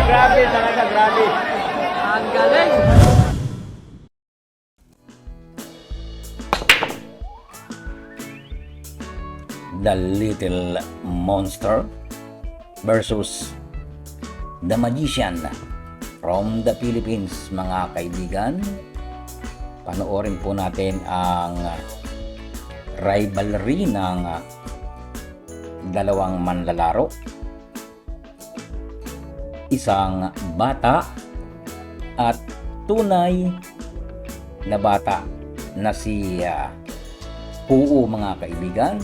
grabe talaga, grabe. Ang galing! The Little Monster versus The Magician from the Philippines, mga kaibigan. Panoorin po natin ang rivalry ng dalawang manlalaro. Isang bata at tunay na bata na si Puu, mga kaibigan.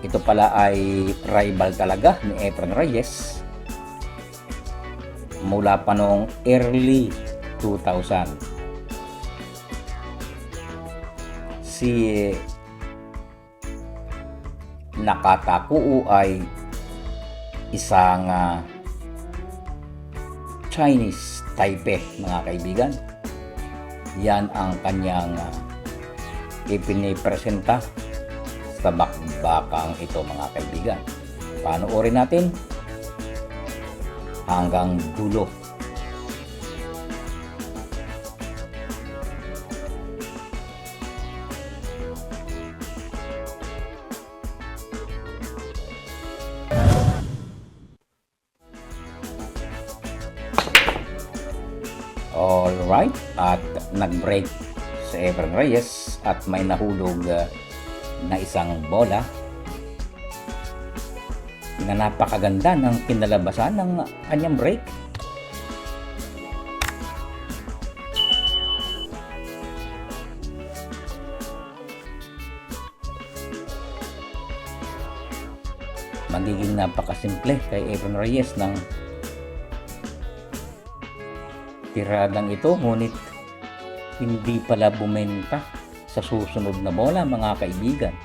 Ito pala ay rival talaga ni Efren Reyes mula pa noong early 2000. Si Nakata Kuu ay isang Chinese Taipei, mga kaibigan. Yan ang kanyang ipinipresenta sa bakbakang ito, mga kaibigan. Panoorin natin hanggang dulo. Alright, at nag-break si Efren Reyes at may nahulog na isang bola na napakaganda ng kinalabasan ng kanyang break. Magiging napakasimple kay Efren Reyes ng tiradang ito, ngunit hindi pala bumenta sa susunod na bola, mga kaibigan.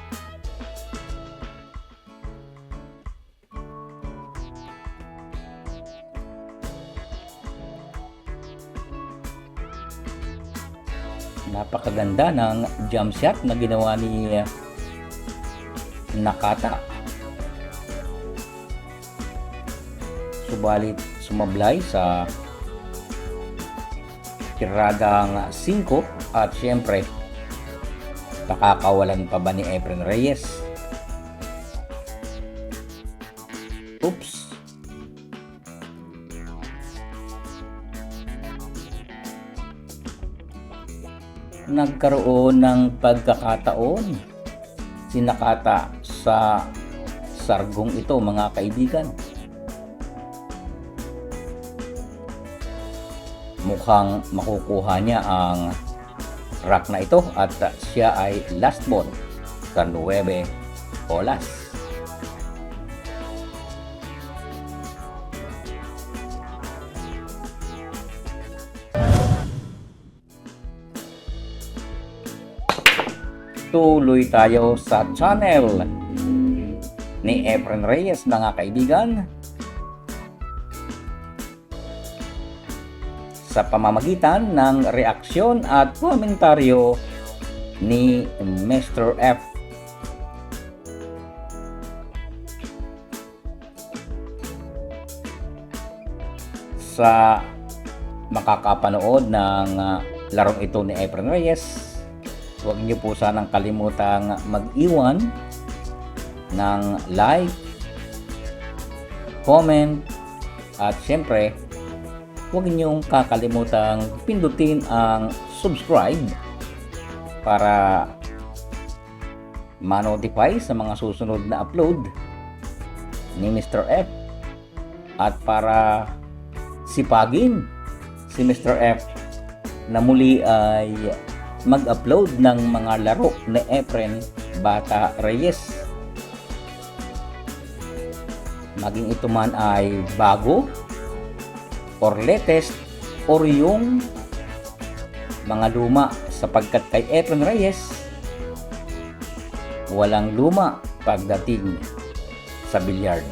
Napakaganda ng jump shot na ginawa ni Nakata. Subalit sumablay sa tiradang 5 at syempre nakakawalan pa ba ni Efren Reyes? Oops. Nagkaroon ng pagkakataon si Nakata sa sargong ito, mga kaibigan. Mukhang makukuha niya ang rack na ito at siya ay last ball sa 9 olas. Tuloy tayo sa channel ni Efren Reyes, mga kaibigan, sa pamamagitan ng reaksyon at komentaryo ni Mr. F. Sa makakapanood ng larong ito ni Efren Reyes, huwag niyo po sanang kalimutang mag-iwan ng like, comment, at syempre huwag niyong kakalimutang pindutin ang subscribe para ma-notify sa mga susunod na upload ni Mr. F at para sipagin si Mr. F na muli ay mag-upload ng mga laro ni Efren Bata Reyes. Maging ito man ay bago or latest or yung mga luma, sapagkat kay Efren Reyes walang luma pagdating sa bilyard.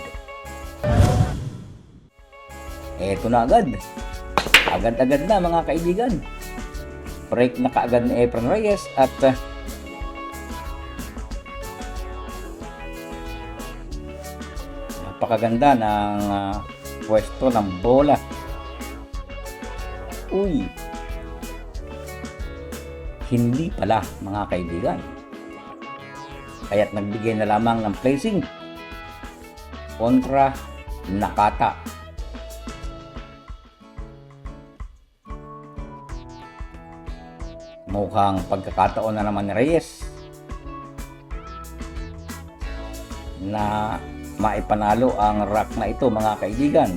Eto na agad-agad na, mga kaibigan. Break na kaagad ni Efren Reyes at napakaganda ng pwesto ng bola. Uy, hindi pala mga kaibigan. Kaya't nagbigay na lamang ng placing kontra Nakata. Mukhang pagkakataon na naman ni Reyes na maipanalo ang rack na ito mga kaibigan.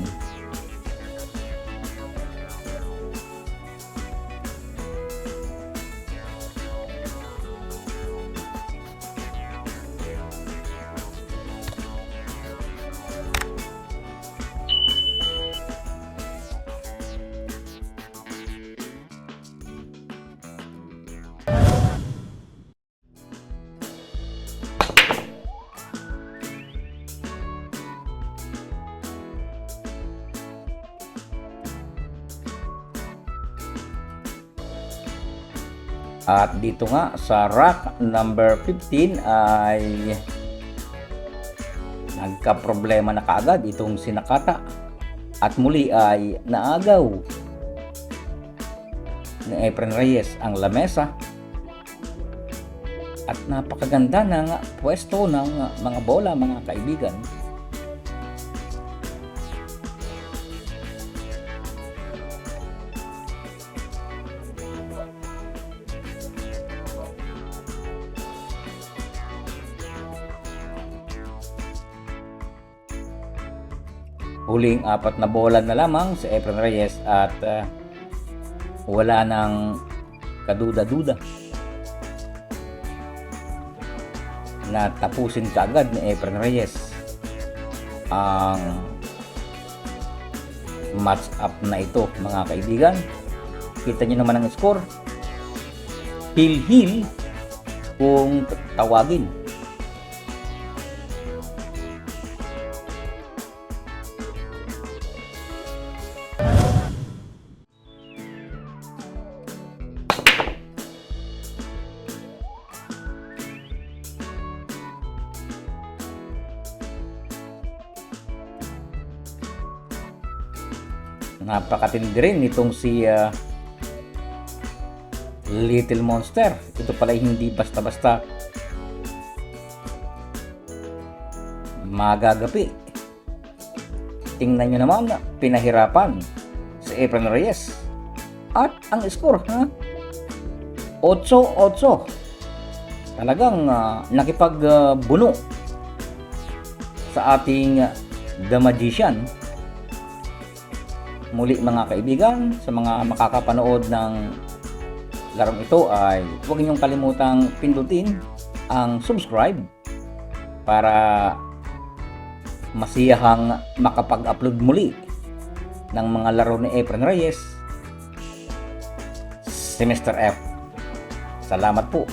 At dito nga sa rack number 15 ay nagka-problema na kaagad itong si Nakata at muli ay naagaw ni Efren Reyes ang lamesa at napakaganda ng pwesto ng mga bola mga kaibigan. Huling 4 na bola na lamang si Efren Reyes at wala nang kaduda-duda na tapusin kaagad ni Efren Reyes ang match up na ito mga kaibigan. Kita nyo naman ang score, hil-hil kung tawagin. Napakatindi rin itong si Little Monster. Ito pala hindi basta-basta magagapi. Tingnan nyo naman, pinahirapan si Efren Reyes. At ang score, 8-8. Talagang nakipagbuno sa ating The Magician. Muli mga kaibigan, sa mga makakapanood ng larong ito ay huwag niyong kalimutang pindutin ang subscribe para masiyahang makapag-upload muli ng mga laro ni Efren Reyes, si Mr. F. Salamat po.